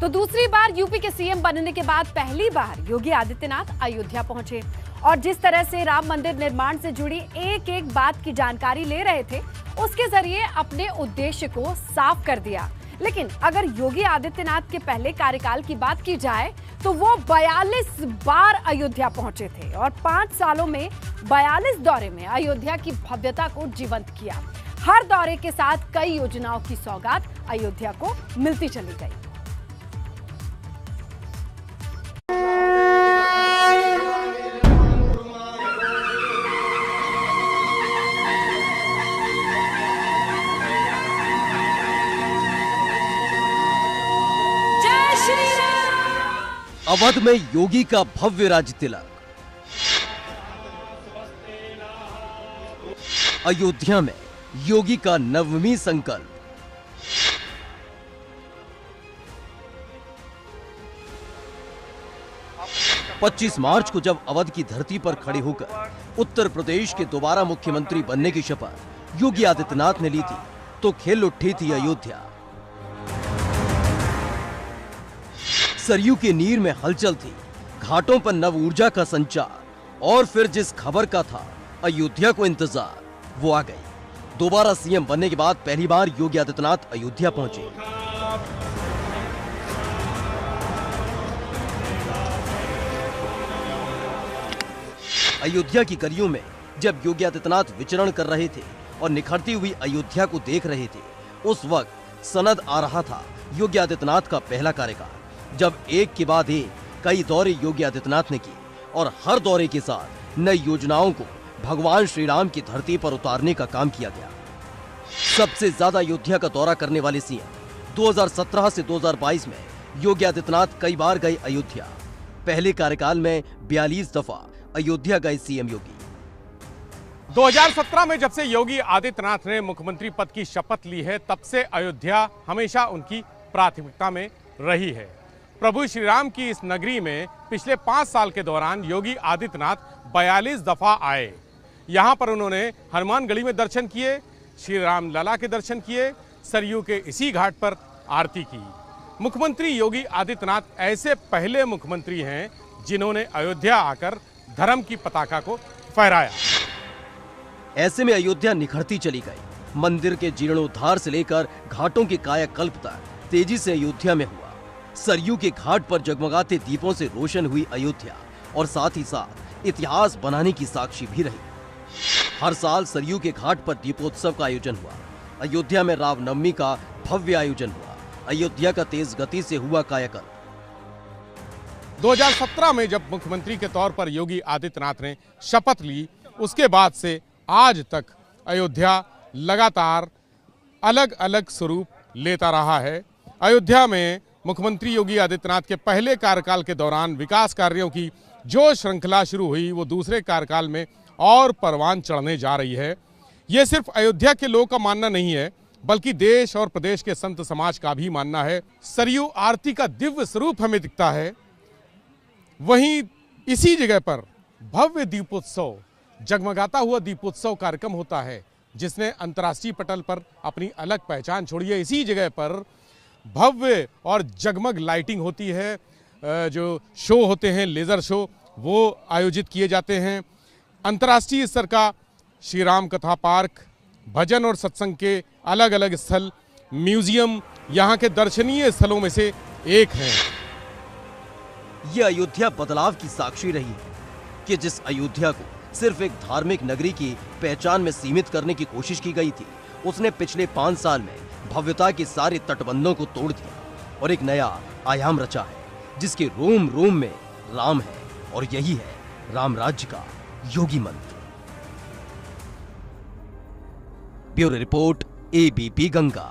तो दूसरी बार यूपी के सीएम बनने के बाद पहली बार योगी आदित्यनाथ अयोध्या पहुंचे और जिस तरह से राम मंदिर निर्माण से जुड़ी एक एक बात की जानकारी ले रहे थे, उसके जरिए अपने उद्देश्य को साफ कर दिया। लेकिन अगर योगी आदित्यनाथ के पहले कार्यकाल की बात की जाए तो वो 42 बार अयोध्या पहुंचे थे और 5 सालों में 42 दौरे में अयोध्या की भव्यता को जीवंत किया। हर दौरे के साथ कई योजनाओं की सौगात अयोध्या को मिलती चली गई। अवध में योगी का भव्य राज तिलक, अयोध्या में योगी का नवमी संकल्प, पच्चीस मार्च को जब अवध की धरती पर खड़े होकर उत्तर प्रदेश के दोबारा मुख्यमंत्री बनने की शपथ योगी आदित्यनाथ ने ली थी, तो खेल उठी थी अयोध्या। सरयू के नीर में हलचल थी, घाटों पर नव ऊर्जा का संचार और फिर जिस खबर का था अयोध्या को इंतजार, वो आ गई। दोबारा सीएम बनने के बाद पहली बार योगी आदित्यनाथ अयोध्या पहुंचे। अयोध्या की गलियों में जब योगी आदित्यनाथ विचरण कर रहे थे और निखरती हुई अयोध्या को देख रहे थे, उस वक्त सनद आ रहा था योगी आदित्यनाथ का पहला कार्यकाल, जब एक के बाद एक कई दौरे योगी आदित्यनाथ ने किए और हर दौरे के साथ नई योजनाओं को भगवान श्री राम की धरती पर उतारने का काम किया गया। सबसे ज्यादा अयोध्या का दौरा करने वाले सीएम 2017 से 2022 में योगी आदित्यनाथ कई बार गए अयोध्या। पहले कार्यकाल में 42 दफा अयोध्या गए सीएम योगी। 2017 में जब से योगी आदित्यनाथ ने मुख्यमंत्री पद की शपथ ली है, तब से अयोध्या हमेशा उनकी प्राथमिकता में रही है। प्रभु श्री राम की इस नगरी में पिछले 5 साल के दौरान योगी आदित्यनाथ 42 दफा आए। यहां पर उन्होंने हनुमानगढ़ी में दर्शन किए, श्री राम लला के दर्शन किए, सरयू के इसी घाट पर आरती की। मुख्यमंत्री योगी आदित्यनाथ ऐसे पहले मुख्यमंत्री हैं जिन्होंने अयोध्या आकर धर्म की पताका को फहराया। ऐसे में अयोध्या निखरती चली गई। मंदिर के जीर्णोद्धार से लेकर घाटों के कायाकल्प तक तेजी से अयोध्या में हुआ। सरयू के घाट पर जगमगाते दीपों से रोशन हुई अयोध्या और साथ ही साथ इतिहास बनाने की साक्षी भी रही। हर साल सरयू के घाट पर दीपोत्सव का आयोजन हुआ। अयोध्या में रामनवमी का भव्य आयोजन हुआ। अयोध्या का तेज गति से हुआ कायाकल्प। 2017 में जब मुख्यमंत्री के तौर पर योगी आदित्यनाथ ने शपथ ली, उसके बाद से आज तक अयोध्या लगातार अलग अलग स्वरूप लेता रहा है। अयोध्या में मुख्यमंत्री योगी आदित्यनाथ के पहले कार्यकाल के दौरान विकास कार्यों की जो श्रृंखला शुरू हुई, वो दूसरे कार्यकाल में और परवान चढ़ने जा रही है। ये सिर्फ अयोध्या के लोगों का मानना नहीं है, बल्कि देश और प्रदेश के संत समाज का भी मानना है। सरयू आरती का दिव्य स्वरूप हमें दिखता है। वहीं इसी जगह पर भव्य दीपोत्सव, जगमगाता हुआ दीपोत्सव कार्यक्रम होता है, जिसने अंतर्राष्ट्रीय पटल पर अपनी अलग पहचान छोड़ी है। इसी जगह पर भव्य और जगमग लाइटिंग होती है, जो शो होते हैं, लेजर शो, वो आयोजित किए जाते हैं। अंतर्राष्ट्रीय स्तर का श्री राम कथा पार्क, भजन और सत्संग के अलग अलग स्थल, म्यूजियम यहाँ के दर्शनीय स्थलों में से एक है। ये अयोध्या बदलाव की साक्षी रही है कि जिस अयोध्या को सिर्फ एक धार्मिक नगरी की पहचान में सीमित करने की कोशिश की गई थी, उसने पिछले 5 साल में भव्यता के सारे तटबंधों को तोड़ दिया और एक नया आयाम रचा है, जिसके रोम रोम में राम है और यही है राम राज्य का योगी मंत्र। Bureau report, ABP Ganga.